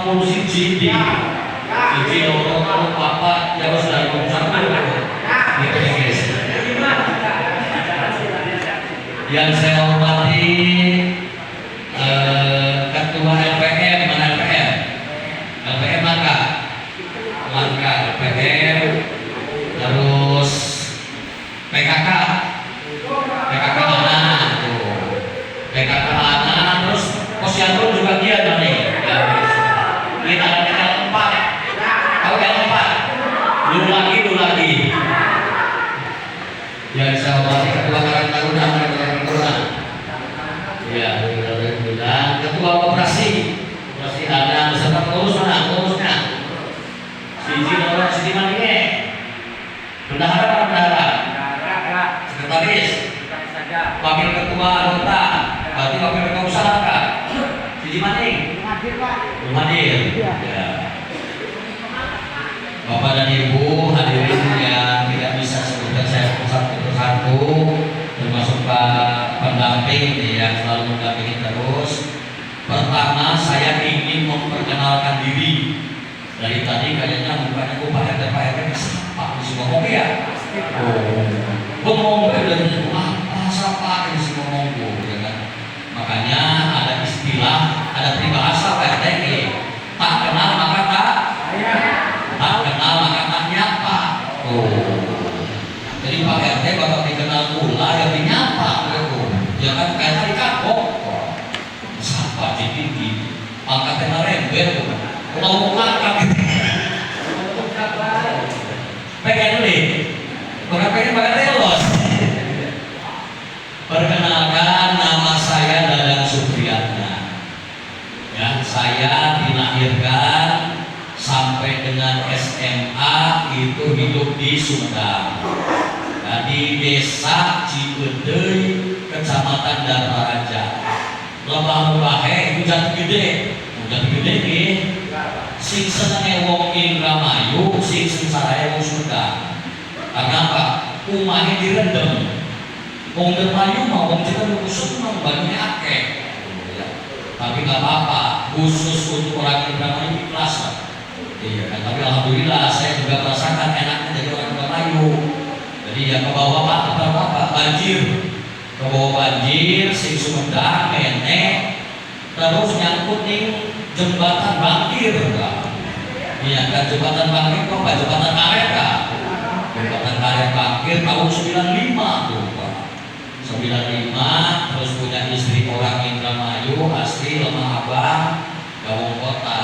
51 Cici loro papat ya harus dari satu gitu ya guys. Yang saya hormati Ketua LPM, mana LPM? LPM maka LPM, terus PKK anak tuh, PKK anak, terus posyandu juga dia nih. Kita ada L4, tahu L4? Dulu lagi. Yang saya hormati Ketua Karang Taruna, ya, Ketua Operasi ada beserta pengurusnya, Siti Manike, bendahara, sekretaris, wakil ketua anggota, berarti wakil ketua usaha, Siti Maning, belum hadir. Ya. Bapak dan Ibu hadirin yang tidak bisa sebutkan saya satu persatu, termasuk Pak pendamping yang selalu mendampingi terus. Pertama, saya ingin memperkenalkan diri. Dari tadi kayaknya mukanya Pak RT siapa di semua ngomong ya? Ngomong dari apa siapa di semua ngomong, ya kan? Makanya ada istilah, ada peribahasa Pak RT, tak kenal maka tak kenal maka tak nyapa. Jadi Pak RT bakal dikenal pula yang dinyapa, jangan kayak tadi kapok. Siapa tinggi, angkatnya rembel, mau ngangkat. Pengen nih, bukan pengen pakai telos. Perkenalkan, nama saya Dadang Supriyatna. Ya, saya dilahirkan sampai dengan SMA itu hidup di Sumedang. Di Desa Cigedei, Kecamatan Darmaraja. Lebah-lebahe itu jati gede nih. Sing senenge wong Indramayu, sing sengsara wong Sunda. Karena apa? Umahnya direndam. Wong Indramayu mau wong Cirebon seneng banyak akeh. Tapi nggak apa-apa, khusus untuk orang Indramayu ikhlas. Iya kan? Tapi alhamdulillah saya juga merasakan enaknya jadi orang Indramayu. Jadi yang ke bawah apa banjir. Ke bawah banjir, sing Sumedang, nenek, terus nyangkut nih jembatan Bangkir, iya kan, jembatan Bangkir kok Pak, jembatan karet kan, jembatan karet Bangkir tahun 95 tuh Pak, 95, terus punya istri orang Indramayu, asli Lemah Abang, Gawang Kota,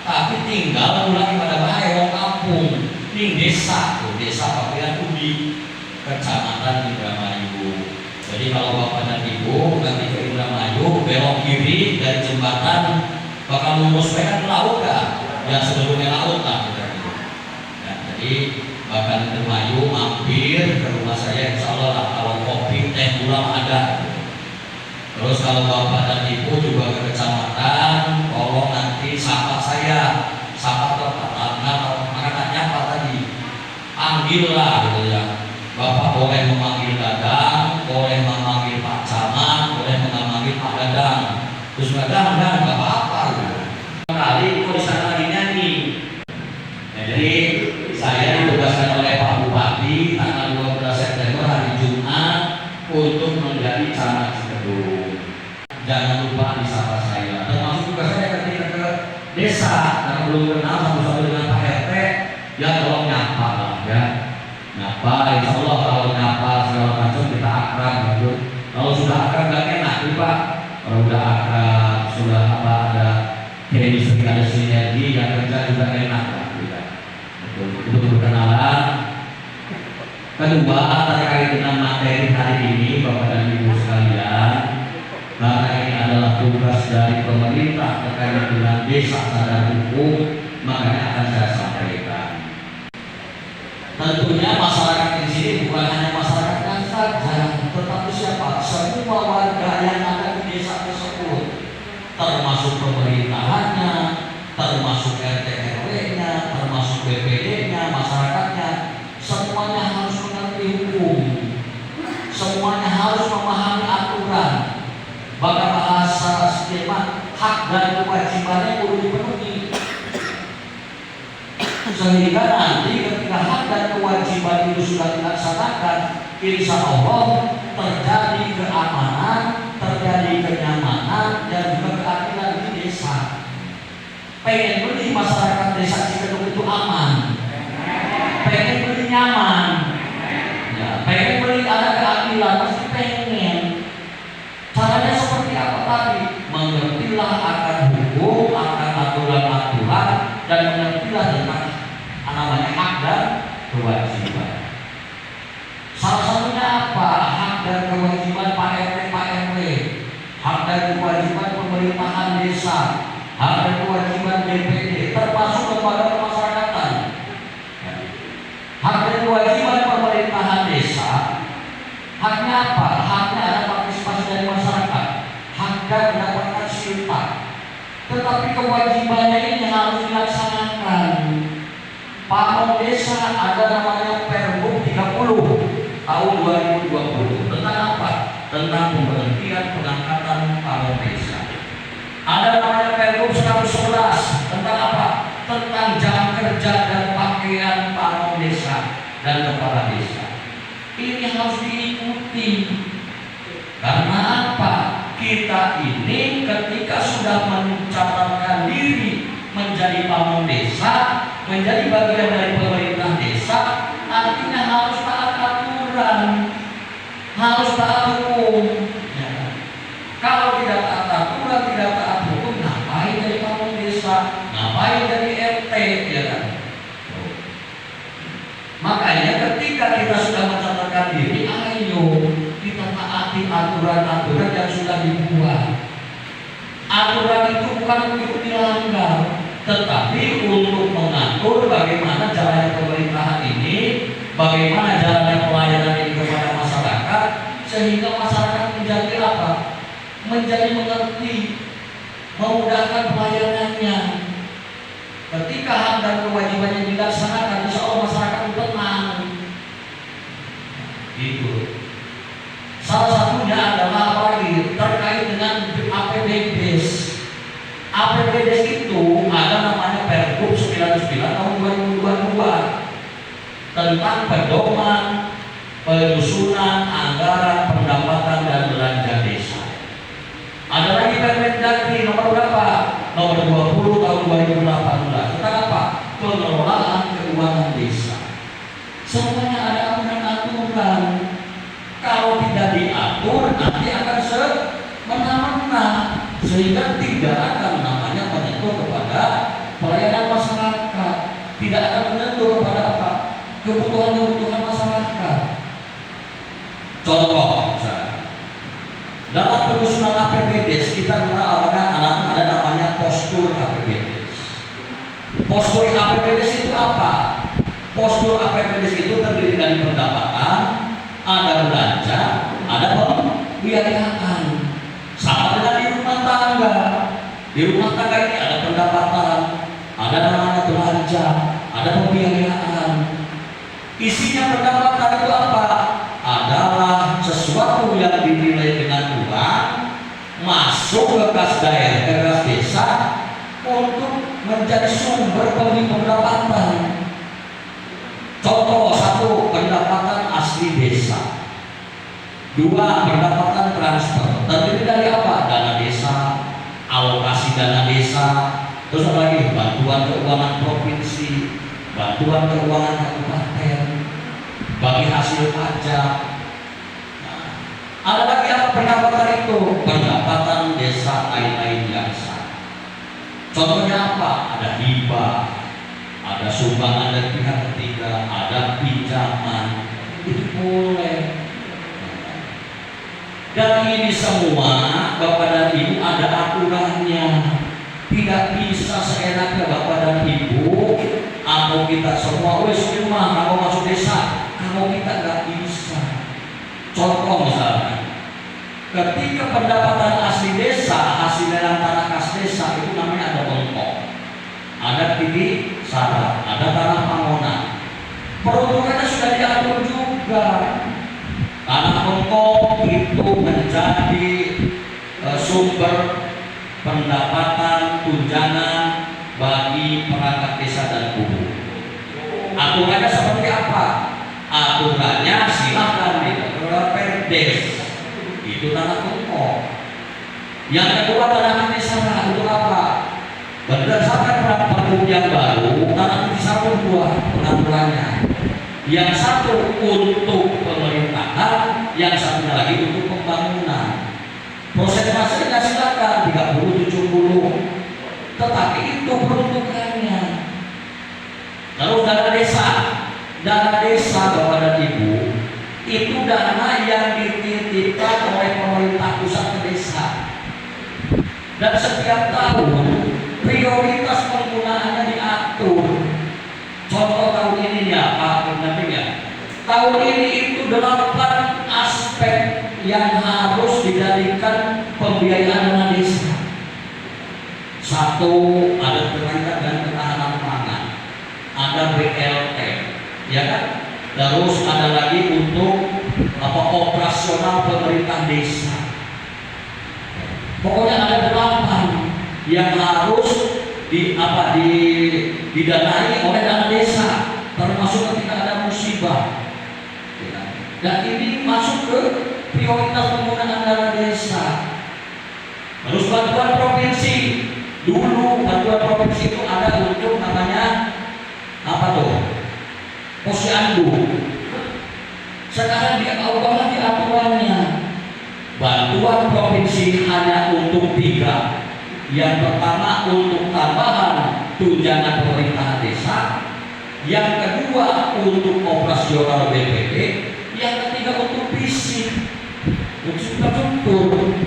tapi tinggal mulai pada bahaya wong kampung, ning desa tuh, desa Papian Udi, Kecamatan Indramayu. Jadi kalau Bapak dan Ibu nanti ke Indramayu belok kiri dari jembatan bakal lurus kan ke laut kan? Ya sebelumnya laut lah. Ya, jadi Bapak Indramayu mampir ke rumah saya, insya Allah lah kalau kopi teh gula ada. Terus kalau Bapak dan Ibu juga ke kecamatan, tolong nanti sapa saya, sapa Bapak, makanya apa tadi? Panggil lah gitu ya. Bapak boleh memanggil Dadang, boleh memanggil Pak Camat, boleh memanggil Pak Dadang. Terus Dadang nggak apa-apa gitu. Kali kok di sana lagi nyanyi. Nah, jadi saya ditugaskan oleh Pak Bupati tanggal 12 September hari Jumat untuk menjadi camat Cirebon. Jangan lupa disapa saya. Termasuk juga saya ketika ke desa karena belum kenal satu-satu dengan Pak RT, ya tolong nyapa lah ya. Nyapa, insya Allah kalau nyapa segala macam kita akrab gitu. Kalau sudah akrab gak enak tuh Pak. Kalau sudah akrab, sudah apa ada chemistry, ada sinergi, yang kerja juga enak lah kita. Itu perkenalan. Kedua, terkait dengan materi hari ini Bapak dan Ibu sekalian, karena ini adalah tugas dari pemerintah terkait dengan desa sadar hukum, makanya akan saya sampaikan. Tentunya masyarakat di sini bukan hanya masyarakat saja, tetapi siapa? Semua warga yang ada di desa tersebut, termasuk pemerintahannya, termasuk RT RW-nya, termasuk BPD-nya, masyarakatnya, semuanya harus mengerti hukum, semuanya harus memahami aturan. Bahkan bahasa skema hak dan kewajibannya perlu dipenuhi. sehingga nanti ketika hak dan kewajiban itu sudah dilaksanakan, insya Allah terjadi keamanan, terjadi kenyamanan, dan juga keadilan di desa. Pengen beli masyarakat desa Cikedung itu aman, pengen beli nyaman, ya, pengen beli ada keadilan, pasti pengen. Caranya seperti apa tadi? Mengertilah akan hukum, akan aturan-aturan, dan mengertilah tentang namanya hak dan kewajiban. Salah satunya apa? Hak dan kewajiban Pak RT, Pak RW, hak dan kewajiban pemerintahan desa, hak dan kewajiban DPD, termasuk lembaga pemasyarakatan. Hak dan kewajiban pemerintahan desa, haknya apa? Haknya ada partisipasi dari masyarakat, haknya mendapatkan silpa. Tetapi kewajibannya ini harus dilaksanakan. Pamong desa ada namanya Pergub 30 tahun 2020 tentang apa? Tentang pemberhentian pengangkatan pamong desa. Ada namanya Pergub 111 tentang apa? Tentang jam kerja dan pakaian pamong desa dan kepala desa. Ini harus diikuti. Karena apa? Kita ini ketika sudah mencatatkan diri menjadi pamong desa, menjadi bagian dari pemerintah desa, artinya harus taat aturan, harus taat hukum. Ya. Kalau tidak taat aturan, tidak taat hukum, ngapain jadi pamong desa, ngapain jadi RT, ya kan? Makanya ketika kita sudah mencatatkan diri, ayo kita taati aturan-aturan yang sudah dibuat. Aturan itu bukan untuk dilanggar, tetapi untuk mengatur bagaimana jalannya pemerintahan ini, bagaimana jalannya pelayanan ini kepada masyarakat, sehingga masyarakat menjadi apa? Menjadi mengerti, memudahkan pelayanannya. Ketika hak dan kewajibannya dilaksanakan, insya Allah masyarakat itu tenang. Itu. Salah satunya adalah apa lagi? Terkait dengan APBDes. APBDes itu ada namanya Pergub 99 tahun 2022 tentang pedoman penyusunan anggaran pendapatan dan belanja desa. Ada lagi Permendagri nomor berapa? Nomor 20 tahun 2018 tentang apa? Pengelolaan keuangan desa. Semuanya ada aturan-aturan. Kalau tidak diatur nanti akan semena-mena, sehingga tidak akan namanya menyentuh kepada pelayanan masyarakat, tidak akan menyentuh kepada apa? Kebutuhan-kebutuhan masyarakat. Contoh, misalnya, dalam penyusunan APBDes kita ada namanya postur APBDes. Postur APBDes itu apa? Postur APBDes itu terdiri dari pendapatan, ada belanja, ada pembiayaan. Sama dengan di rumah tangga. Di rumah tangga ini ada pendapatan, ada namanya belanja, ada pembiayaan. Isinya pendapatan itu apa? Adalah sesuatu yang dinilai dengan uang masuk ke kas daerah, ke kas desa untuk menjadi sumber pendapatan. Contoh satu, pendapatan asli desa. Dua, pendapatan transfer. Terdiri dari apa? Dana desa, alokasi dana desa, terus apa lagi? Bantuan keuangan provinsi, bantuan keuangan kabupaten, bagi hasil pajak. Nah, ada lagi apa pendapatan itu? Pendapatan desa lain-lain yang sah. Contohnya apa? Ada hibah, ada sumbangan dari pihak ketiga, ada pinjaman, itu boleh. Dan ini semua Bapak dan Ibu ada aturannya. Tidak bisa seenaknya Bapak dan Ibu atau kita semua wes rumah kamu masuk desa, kamu kita nggak bisa. Contoh misalnya, ketika pendapatan asli desa, hasil dari tanah kas desa itu namanya ada bongkok, ada titik syarat, ada tanah bangunan. Peruntukannya sudah diatur juga. Tanah bongkok itu menjadi sumber pendapatan tunjangan bagi perangkat desa dan kubu. aturannya seperti apa? Aturannya silakan di Perdes, itu tanah pokok. Yang kedua tanah intisara untuk apa? Berdasarkan peraturan yang baru, tanah intisara dua pengaturannya. Yang satu untuk pemerintahan, yang satunya lagi untuk pembangunan. Prosentasenya silakan 30-70, tetapi itu peruntukannya. Lalu dana desa Bapak dan Ibu, itu dana yang dititipkan oleh pemerintah pusat ke desa. Dan setiap tahun prioritas penggunaannya diatur. Contoh tahun ini ya Pak Pendamping ya. Tahun ini itu 8 aspek yang harus dijadikan pembiayaan dana desa. Satu, ada berkaitan dengan ketahanan pangan, ada BLT, ya kan? Terus ada lagi untuk operasional pemerintah desa. Pokoknya ada 8 yang harus didanai oleh dana desa, termasuk ketika ada musibah. Dan ini masuk ke prioritas penggunaan dana desa. Terus bantuan provinsi, dulu bantuan provinsi itu ada untuk namanya apa tuh? Posyandu. Sekarang dia ubah lagi aturannya. Bantuan provinsi hanya untuk 3. Yang pertama untuk tambahan tunjangan pemerintah desa, yang kedua untuk operasional BPD, yang ketiga untuk fisik, infrastruktur.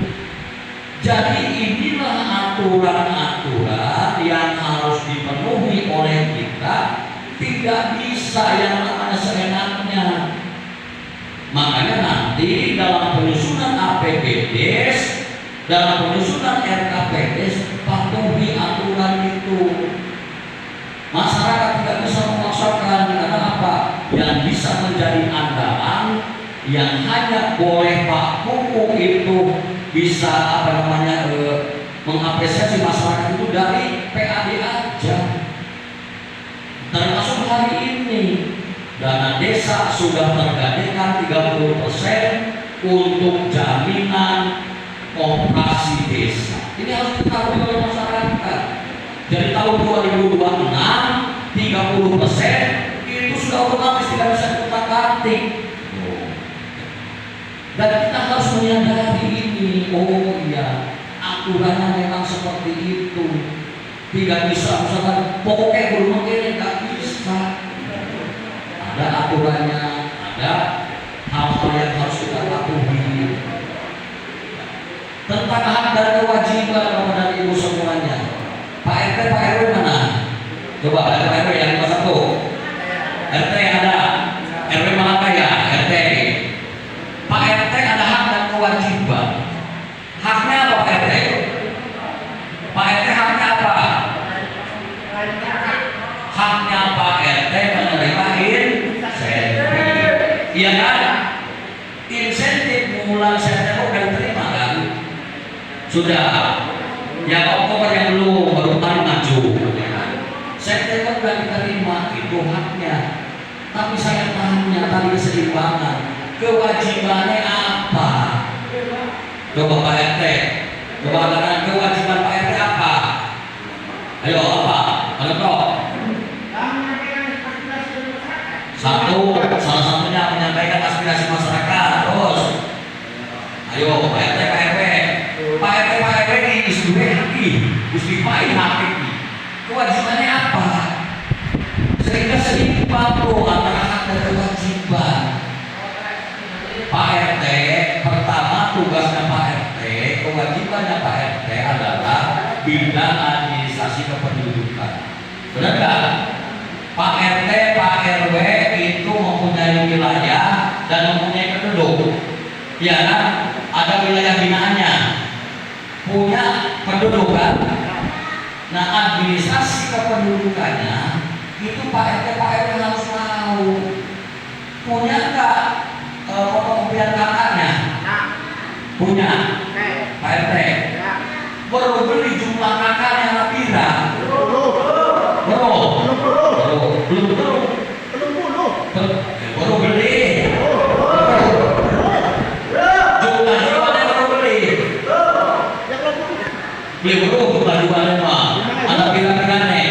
Jadi inilah aturan-aturan yang harus dipenuhi oleh kita, tidak bisa yang namanya seenaknya. Makanya nanti dalam penyusunan APBDes, dalam penyusunan RKPDes, patuhi aturan itu. Masyarakat tidak bisa memaksakan, karena apa? Yang bisa menjadi andalan, yang hanya boleh Pak Kuku itu bisa mengapresiasi masyarakat itu dari PAD aja. Termasuk hari ini dana desa sudah tergadaikan 30% untuk jaminan operasi desa. Ini harus diketahui oleh masyarakat. Jadi tahun 2026 30% itu sudah otomatis tidak bisa diutak-atik. Dan kita harus menyadari ini. Oh iya, aturannya memang seperti itu. Tidak bisa misalkan pokoknya belum ini, nggak bisa. Ada aturannya, ada hal-hal yang harus kita patuhi. Tentang hak dan kewajiban kepada ibu semuanya. Pak RT, Pak RW mana? Coba ada Pak RW yang nomor 1. RT ada. RW mana ya? RT. Pak RT ada hak dan kewajiban. Haknya apa Pak RT? Pak RT haknya apa? Haknya Pak RT menerima insentif. Iya kan? Insentif mulai September udah diterima kan? Sudah. Yang Oktober yang belum, baru kemarin maju. September udah diterima, itu haknya. Tapi saya tanya tadi keseimbangan, kewajibannya apa? Coba Pak RT, coba katakan kewajiban Pak RT apa? Ayo apa? Ada toh? Salah satunya menyampaikan aspirasi masyarakat. Terus, ayo Pak RT, Pak RW, Pak RT, Pak RW ini Muslimain hati. Kewajibannya apa? Sehingga seimbang antara hak dan kewajiban. Pak RT, pertama tugasnya Pak RT, kewajibannya Pak RT adalah bidang administrasi kependudukan. Benar nggak? Pak RT, Pak RW itu mempunyai wilayah dan mempunyai penduduk. Ya kan? Ada wilayah binaannya, punya penduduk kan? Nah, administrasi kependudukannya itu Pak RT, Pak RW harus tahu. Punya nggak fotokopian kakaknya? Punya. Pak RT. Baru beli jumlah kakaknya Lapira. Belum. beli burung bajuannya mah, anak kira-kirane,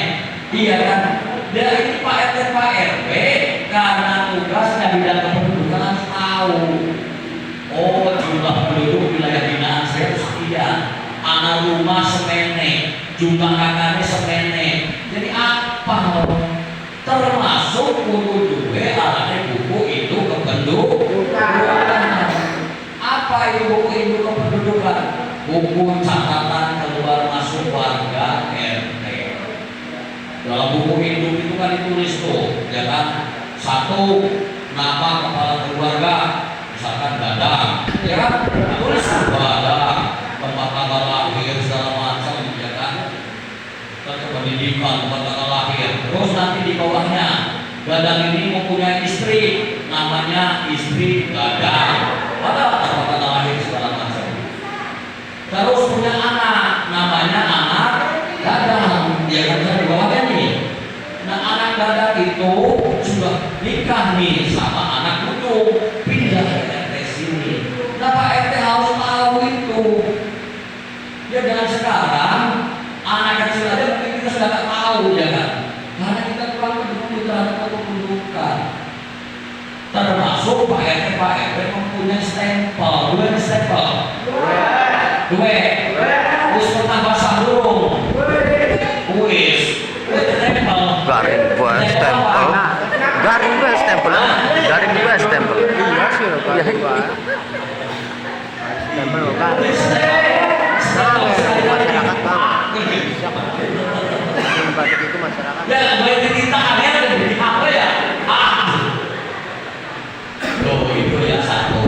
iya kan? Dari Pak RT Pak RW karena tugasnya bidang kependudukan harus tahu. Oh, jumlah penduduk wilayah binaan saya sekian, anak rumah semene, jumlah kakaknya semene. Jadi apa? Termasuk kudu duwe alatnya buku itu kependudukan. Apa itu buku itu kependudukan? Buku catatan keluar masuk warga RT. Dalam buku induk itu kan ditulis tuh, ya kan? Satu, nama kepala keluarga, misalkan Dadang, ya kan? Tulis Dadang, tempat tanggal lahir segala macam, ya kan? Pendidikan, tempat tanggal lahir. Terus nanti di bawahnya, Dadang ini mempunyai istri, namanya istri Dadang. Ada tempat tanggal lahir segala macam. Terus punya anak, namanya anak Dadang, ya kan? Di bawahnya nih. Nah, anak Dadang itu sudah nikah nih sama anak cucu, pindah ke RT sini. Nah, Pak RT harus tahu itu. Ya dengan sekarang anak kecil aja mungkin kita sudah tak tahu, ya kan? Karena kita kurang peduli terhadap kependudukan. Termasuk Pak RT mempunyai stempel, dua stempel. Dua. Terus pertambah burung. Wis. Garing dua stempel, garing dua stempel, garing dua stempel. Iya sih, Pak. Stempel kan. Masyarakat Bang. Siapa? Batik itu masyarakat. Ya, baik kita ada di apa ya? Loh, itu yang satu.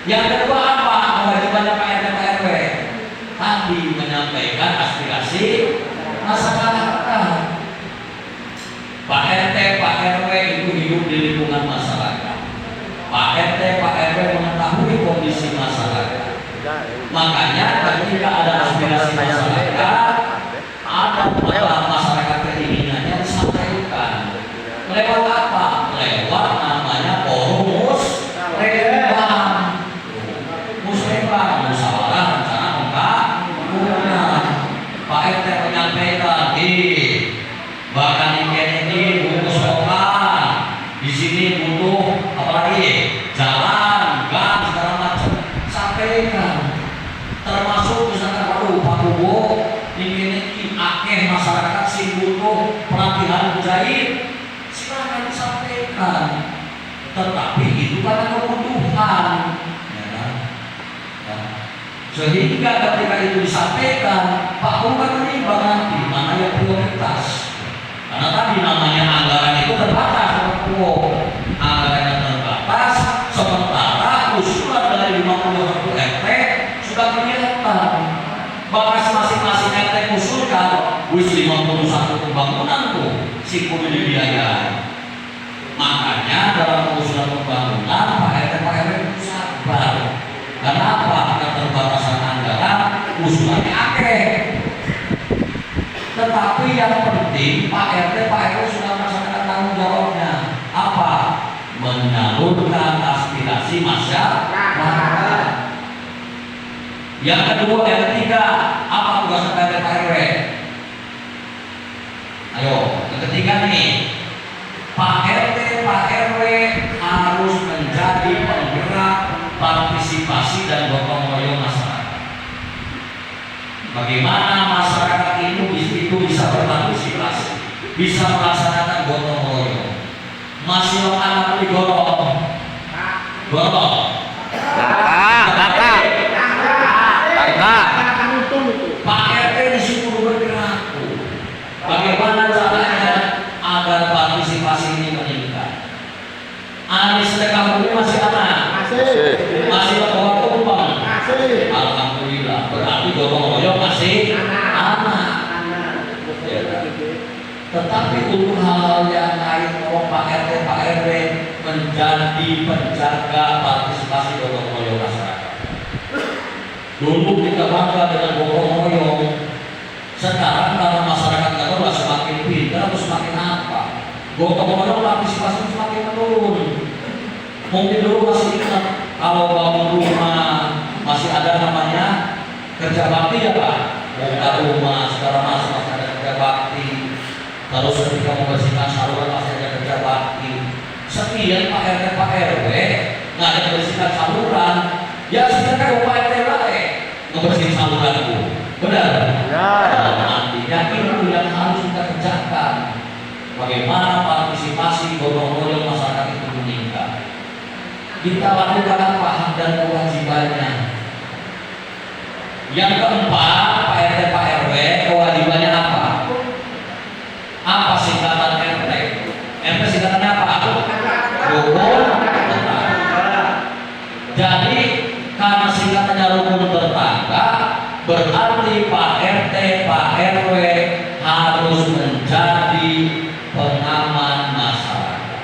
Yang kedua apa? Kewajibannya Pak RT Pak RW tadi menyampaikan aspirasi masyarakat. Pak RT Pak RW itu hidup di lingkungan masyarakat. Pak RT Pak RW mengetahui kondisi masyarakat. Makanya ketika ada aspirasi masyarakat, ada masyarakat keinginannya disampaikan. Lewat apa? Lewat namanya forum musrembang, musyawarah rencana pembangunan. Pak RT menyampaikan bahkan ini butuh sekolah, di sini butuh apalagi jalan, gang segala macam, sampaikan. Termasuk misalkan Pak Kubo, ini akeh masyarakat sih butuh pelatihan jahit, silakan disampaikan. Tetapi itu karena kebutuhan, ya kan? Ya. Sehingga ketika itu disampaikan, Pak Kubo kan menimbang nanti mana yang prioritas. Karena tadi namanya anggaran itu terbatas, anggarannya terbatas, sementara usulan dari 51 RT sudah kelihatan. Bahkan masing-masing RT usulkan, wis 51 pembangunan tuh, si kudu dibiayai. Makanya dalam usulan pembangunan Pak RT Pak RW itu sabar. Kenapa? Keterbatasan anggaran, usulannya akeh. Tetapi yang penting Pak RT Pak RW sudah melaksanakan tanggung jawabnya. Apa? Menyalurkan aspirasi masyarakat. Yang kedua, yang ketiga, apa tugas Pak RT Pak RW? Ayo, yang ketiga nih, Pak RT Pak RW harus menjadi penggerak partisipasi dan gotong royong masyarakat. Bagaimana masyarakat itu bisa berpartisipasi, bisa melaksanakan gotong royong. Masih anak beli golong, Kakak. Pak RT di situ bergerak. Bagaimana caranya agar partisipasi ini meningkat? Anis kampung ini masih anak, masih bawa tumpeng. Alhamdulillah, berarti gotong royong masih anak. Tetapi untuk hal-hal yang lain, Pak RT Pak RW menjadi penjaga partisipasi gotong royong masyarakat. Dulu kita bangga dengan gotong royong. Sekarang karena masyarakat kita semakin pintar, semakin apa? Gotong royong partisipasi semakin menurun. Mungkin dulu masih ingat kalau bangun rumah masih ada namanya kerja bakti ya Pak. rumah, segala macam masih ada kerja bakti. Terus ketika membersihkan saluran masih ada kerja bakti. Sekian Pak RT Pak RW nggak ada membersihkan saluran, ya sebenarnya Pak RT ngebersihin saluranku, benar? Artinya itu yang harus kita kerjakan. Bagaimana partisipasi gotong-royong masyarakat itu meningkat. Kita lakukan apa hak dan kewajibannya. Yang keempat, Pak RT Pak RW kewajibannya apa? Apa singkatan RT? RT singkatannya apa? Rukun tetangga. Jadi karena singkatannya rukun tetangga, berarti Pak RT Pak RW harus menjadi pengaman masyarakat,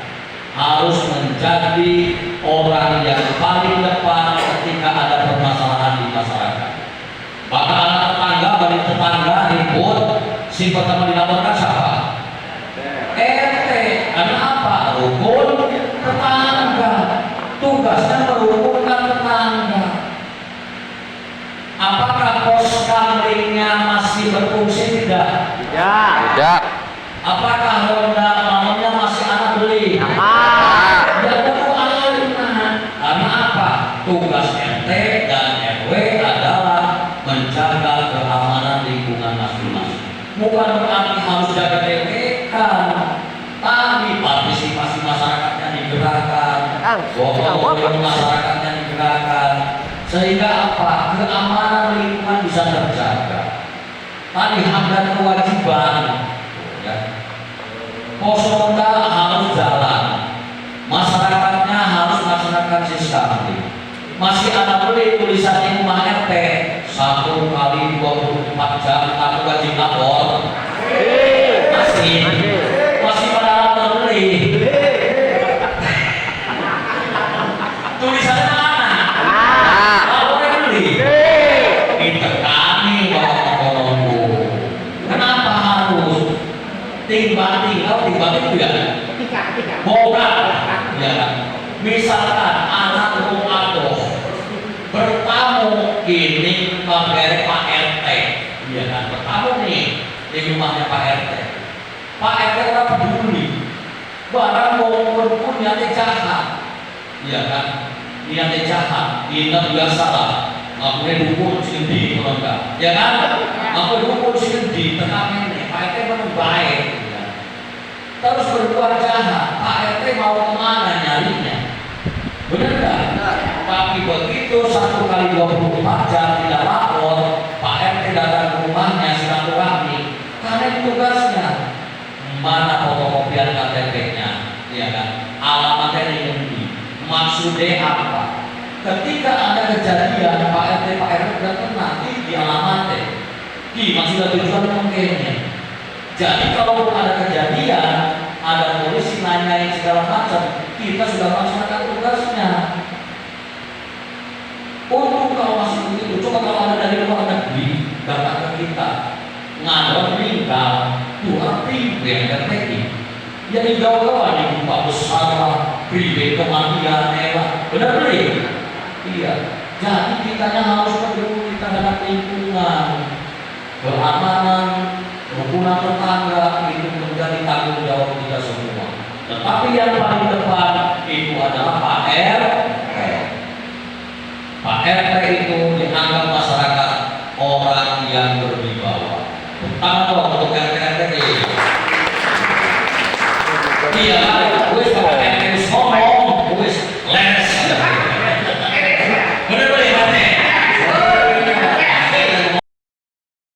harus menjadi orang yang paling depan ketika ada permasalahan di masyarakat. Maka anak tetangga, balik tetangga ribut, si pertama dilaporkan siapa? RT. Karena apa? Rukun tetangga. Tugasnya merukunkan tetangga. Apakah pos kamlingnya masih berfungsi? Tidak. Tidak. Apakah ronda malamnya masih anak beli? Tidak perlu anak. Karena apa? Tugas RT dan RW adalah menjaga keamanan lingkungan masing-masing. Bukan berarti harus jaga TPK, tapi partisipasi masyarakatnya digerakkan, gotong-royong masyarakatnya digerakkan, sehingga apa? Keamanan lingkungan bisa terjaga. Tadi hak dan kewajiban, ya. Pos ronda harus jalan, masyarakatnya harus melaksanakan sistem. Masih ada beli tulisan di rumah RT 1 kali 24 jam aku wajib lapor. Masih pada lapor beli. Tulisannya mana? Lapornya beli. Ditekani bahwa ekonomi. Kenapa harus timbang-timbang itu ya? Boga. Ya. Misalkan anak rumah bertamu ini pakai Pak RT, ya kan, bertamu nih di rumahnya Pak RT. Pak RT orang peduli, barang mau pun niatnya jahat, ya kan, niatnya jahat, ingat biasa lah, nggak boleh dukun sendiri kalau enggak, ya kan, nggak boleh dukun sendiri, tenang ini, Pak RT memang baik, ya. Terus berbuat jahat, Pak RT mau kemana nyarinya? Benar nggak? Tapi begitu 1 kali 24 jam tidak lapor, Pak RT datang ke rumahnya silaturahmi, karena itu tugasnya. Mana fotokopian KTP-nya, ya kan? Alamatnya ini, maksudnya apa? Ketika ada kejadian Pak RT Pak RW sudah kena di alamatnya, maksudnya tujuan mungkinnya. Jadi kalau ada kejadian, ada polisi nanyain segala macam, kita sudah melaksanakan tugasnya. Untuk kalau masih begitu, coba kalau ada dari luar negeri datang ke kita, ngadon meninggal, Tuhan pribadi yang terjadi. Jadi jauh-jauh di rumah besar, pribadi kematian, benar beli? Iya. Jadi kitanya harus peduli terhadap lingkungan, keamanan, kerukunan tetangga itu menjadi tanggung jawab kita semua. Tetapi yang paling depan itu adalah Pak RT. Pak RT itu dianggap masyarakat orang yang berwibawa. Pertama untuk RT ini. Iya.